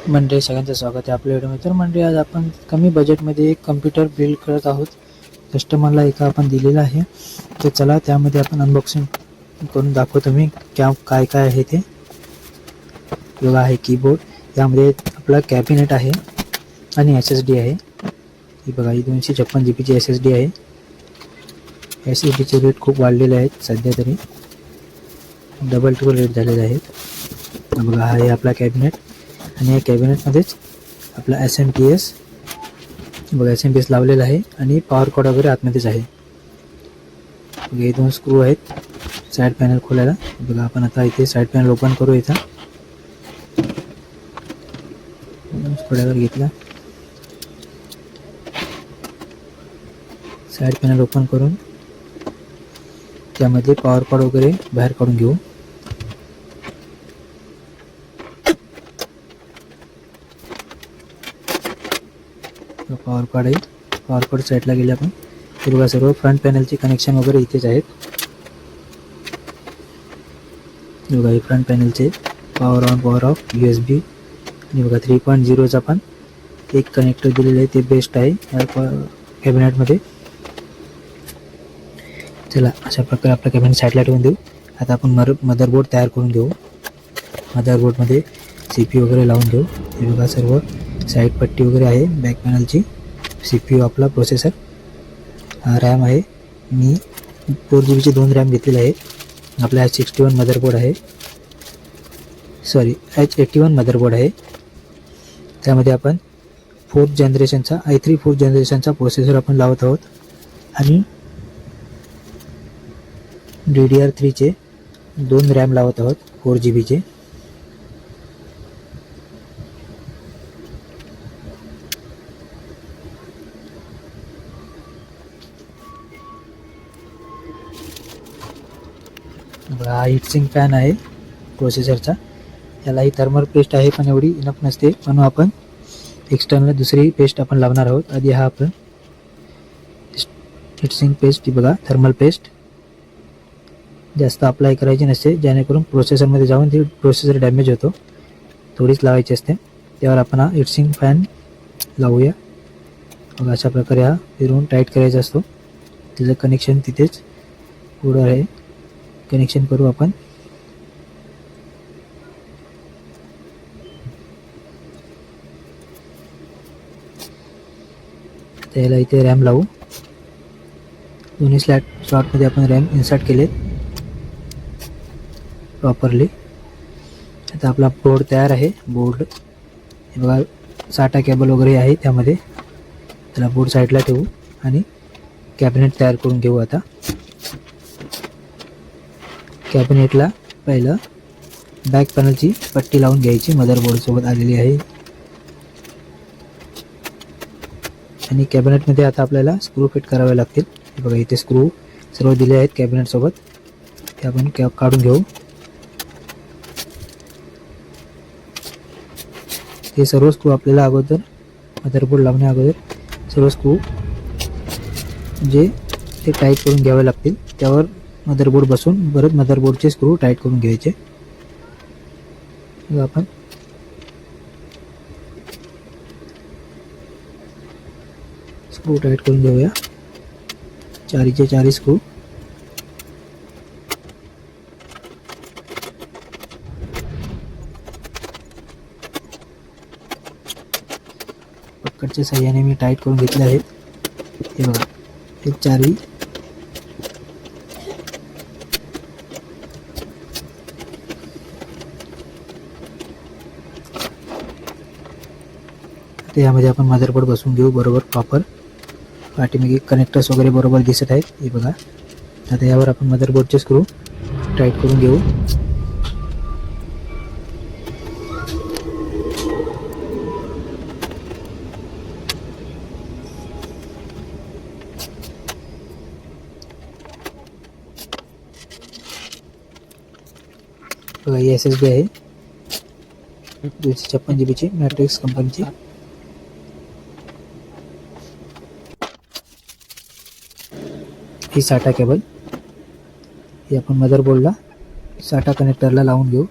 मंडळी सगळ्यांचं स्वागत आहे आपल्या व्हिडिओमध्ये. तर मंडळी आज आपण कमी बजेटमध्ये एक कम्प्युटर बिल्ड करत आहोत. कस्टमरला एका आपण दिलेला आहे. तर चला त्यामध्ये आपण अनबॉक्सिंग करून दाखवतो मी काय काय आहे ते. बघा आहे कीबोर्ड, यामध्ये आपला कॅबिनेट आहे आणि SSD आहे. ही बघा ही 256 GB SSD आहे. SSDचे रेट खूप वाढलेले आहेत सध्या तरी, डबल ट्रिपल रेट झालेले आहेत. बघा हा आहे आपला कॅबिनेट आणि या कॅबिनेटमध्येच आपला SMPS बघा SMPS लावलेला आहे आणि पॉवर कॉर्ड वगैरे आतमध्येच आहे. हे 2 स्क्रू आहेत साईड पॅनल खोलायला. बघा आपण आता इथे साईड पॅनल ओपन करू. इथं स्क्रूड्रायव्हर घेतला, साईड पॅनल ओपन करून त्यामध्ये पॉवर कॉर्ड वगैरे बाहेर काढून घेऊ. पॉवर कॉर्ड आहे, पॉवर कॉर्ड साईडला गेले आपण. हे बघा सर्व फ्रंट पॅनलचे कनेक्शन वगैरे इथेच आहेत. बघा हे फ्रंट पॅनलचे power on power of USB आणि बघा 3.0चा पण एक कनेक्टर दिलेलं आहे, ते बेस्ट आहे या कॅबिनेटमध्ये. चला अशा प्रकारे आपला कॅबिनेट साईडला ठेवून देऊ. आता आपण मदरबोर्ड तयार करून घेऊ. मदरबोर्डमध्ये CPU वगैरे लावून घेऊ. हे बघा सर्व साईड पट्टी वगैरे आहे बॅक पॅनलची. CPU आपला प्रोसेसर, रॅम आहे. मी 4 GB 2 रॅम घेतलेले आहे. आपला H61 मदरबोर्ड आहे, H81 मदरबोर्ड आहे. त्यामध्ये आपण 4th जनरेशनचा i3 4th जनरेशनचा प्रोसेसर आपण लावत आहोत आणि DDR3चे 2 रॅम लावत आहोत 4 GB. हा हीटसिंग फॅन आहे प्रोसेसरचा. याला ही थर्मल पेस्ट आहे पण एवढी इनफ नसते, म्हणून आपण एक्सटर्नल दुसरी पेस्ट आपण लावणार आहोत. आधी हा आपण हीटसिंग पेस्ट, ही बघा थर्मल पेस्ट जास्त अप्लाय करायची नसते, जेणेकरून प्रोसेसरमध्ये जाऊन ती प्रोसेसर डॅमेज होतो. थोडीच लावायची असते. त्यावर आपण हा हीटसिंग फॅन लावूया. बघा अशा प्रकारे हा फिरवून टाईट करायचा असतो. त्याचं कनेक्शन तिथेच पुढं आहे, कनेक्शन करू आपण. त्याला इथे रॅम लावू. दोन्ही स्लॉटमध्ये आपण रॅम इन्सर्ट केलेत प्रॉपरली. आता आपला बोर्ड तयार आहे. बोर्ड हे बघा SATA केबल वगैरे आहे त्यामध्ये. त्याला बोर्ड साईडला ठेवू आणि कॅबिनेट तयार करून घेऊ. आता कॅबिनेटला पहिलं बॅक पॅनलची पट्टी लावून घ्यायची, मदरबोर्ड सोबत आलेली आहे. आणि कॅबिनेटमध्ये आता आपल्याला स्क्रू फिट करावे लागतील. हे बघा इथे स्क्रू सर्व दिले आहेत कॅबिनेट सोबत, ते आपण काढून घेऊ. हे सर्व स्क्रू आपल्याला अगोदर मदरबोर्ड लावण्या अगोदर सर्व स्क्रू जे ते टाईट करून घ्यावे लागतील. त्यावर मदरबोर्ड बसून परत मदरबोर्डचे स्क्रू टाईट करून घ्यायचे. आपण स्क्रू टाईट करून घेऊया, चारीचे चारी स्क्रू. पकडच्या साह्याने मी टाईट करून घेतले आहेत. हे बघा हे चारी यामध्ये आपण मदरबोर्ड बसून घेऊ बरोबर प्रॉपर. पाठीमागे कनेक्टर्स वगैरे बरोबर दिसत आहेत. हे बघा आता यावर आपण मदरबोर्डचे स्क्रू टाईट करून घेऊ. बघा ही SSD आहे 256 GB मॅट्रिक्स कंपनीची. ही SATA केबल, ही आपण मदरबोर्डला SATA कनेक्टरला लावून घेऊ.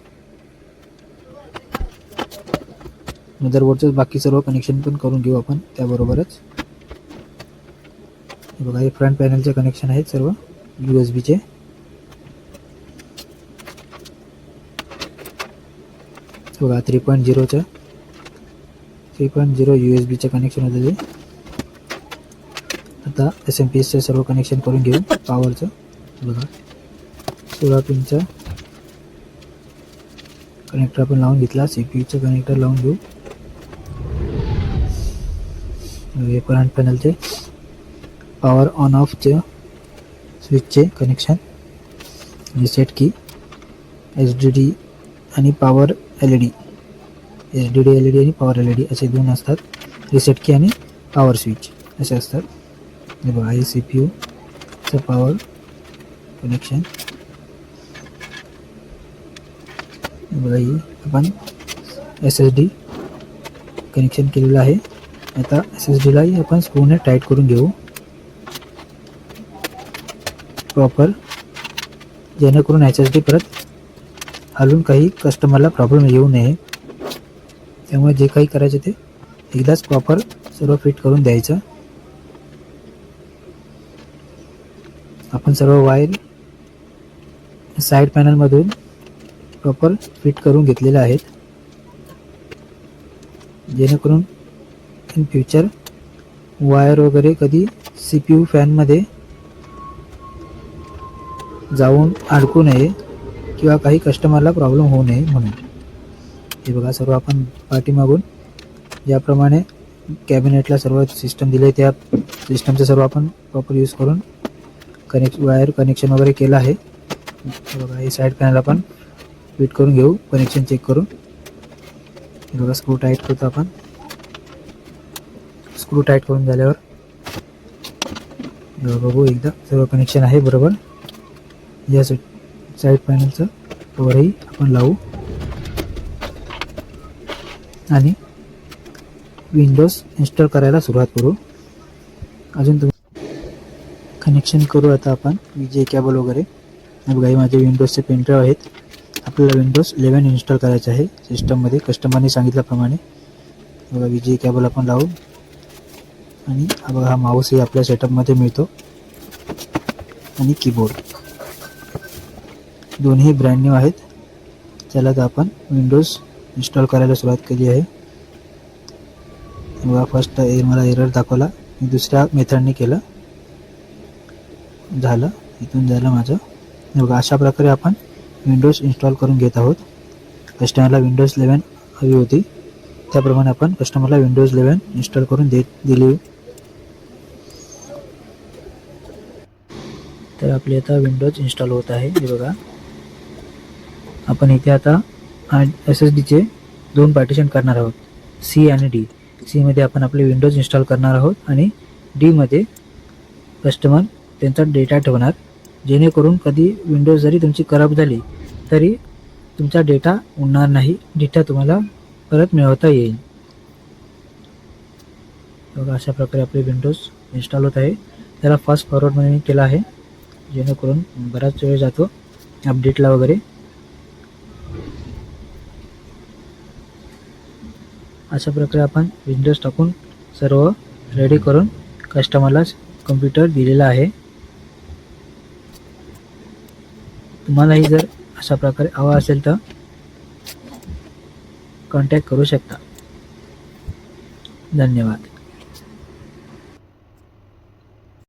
मदरबोर्डचं बाकी सर्व कनेक्शन पण करून घेऊ आपण त्याबरोबरच. हे बघा, हे फ्रंट पॅनलचे कनेक्शन आहेत सर्व USB चे. बघा 3.0 USB चे कनेक्शन होते. आता SMPS सर्व कनेक्शन करून घेऊ पॉवरचं. बघा 16 पिनचा कनेक्टर आपण लावून घेतला. CPU कनेक्टर लावून घेऊ. हे फ्रंट पॅनलचे पॉवर ऑन ऑफचे स्विचचे कनेक्शन, रिसेट की, HDD आणि पॉवर LED. HDD LED आणि पॉवर LED असे दोन असतात. रिसेट की आणि पॉवर स्विच असे असतात. हे बघा, हे CPU चं पॉवर कनेक्शन. बघा, ही आपण SSD कनेक्शन केलेलं आहे. आता SSDलाही आपण स्क्रूने टाईट करून घेऊ प्रॉपर, जेणेकरून HSD परत हलून काही कस्टमरला प्रॉब्लेम येऊ नये. त्यामुळे जे काही करायचे ते एकदाच प्रॉपर सर्व फिट करून द्यायचं. आपण सर्व वायर साईड पॅनलमधून प्रॉपर फिट करून घेतलेले आहेत, जेणेकरून इन फ्युचर वायर वगैरे कधी CPU फॅनमध्ये जाऊन अडकू नये किंवा काही कस्टमरला प्रॉब्लेम होऊ नये म्हणून. हे बघा, सर्व आपण पाठीमागून ज्याप्रमाणे कॅबिनेटला सर्व सिस्टम दिले त्या सिस्टमचं सर्व आपण प्रॉपर यूज करून वायर कनेक्शन वगैरे केलं आहे. बघा, हे साईड पॅनल आपण फिट करून घेऊ कनेक्शन चेक करून. हे बघा, स्क्रू टाईट करतो आपण. स्क्रू टाईट करून झाल्यावर बघू एकदा सर्व कनेक्शन आहे बरोबर. या साईड पॅनलचं कवरही आपण लावू आणि विंडोज इन्स्टॉल करायला सुरुवात करू. अजून तुम्ही कनेक्शन करू आता आपण VGA केबल वगैरे. बघा, हे माझे विंडोजचे पेनड्राईव्ह आहेत. आपल्याला विंडोज 11 इन्स्टॉल करायचे आहे सिस्टममध्ये कस्टमरने सांगितल्याप्रमाणे. बघा, VGA केबल आपण लावू आणि बघा, हा माऊसही आपल्या सेटअपमध्ये मिळतो आणि कीबोर्ड दोन्ही ब्रँड न्यू आहेत. चला तर आपण विंडोज इन्स्टॉल करायला सुरुवात केली आहे. बघा, फर्स्ट मला एरर दाखवला. मी दुसऱ्या मेथडने केलं, झालं, इथून झालं माझं. बघा, अशा प्रकारे आपण विंडोज इन्स्टॉल करून घेत आहोत. कस्टमरला विंडोज 11 हवी होती, त्याप्रमाणे आपण कस्टमरला विंडोज 11 इन्स्टॉल करून दिली. तर आपली आता विंडोज इन्स्टॉल होत आहे. हे बघा, आपण इथे आता SSDचे 2 पार्टिशन करणार आहोत, C आणि D. C मध्ये आपण आपले विंडोज इन्स्टॉल करणार आहोत आणि D मध्ये कस्टमर त्यांचा डेटा ठेवणार, जेणेकरून कधी विंडोज जरी तुमची खराब झाली तरी तुमचा डेटा उडणार नाही. डेटा तुम्हाला परत मिळवता येईल. बघा, अशा प्रकारे आपले विंडोज इन्स्टॉल होत आहे. त्याला फास्ट फॉरवर्डमध्ये मी केला आहे, जेणेकरून बराच वेळ जातो अपडेटला वगैरे. अशा प्रकारे आपण विंडोज टाकून सर्व रेडी करून कस्टमरला कम्प्युटर दिलेला आहे. तुम्हालाही जर अशा प्रकारे हवा असेल तर कॉन्टॅक्ट करू शकता. धन्यवाद.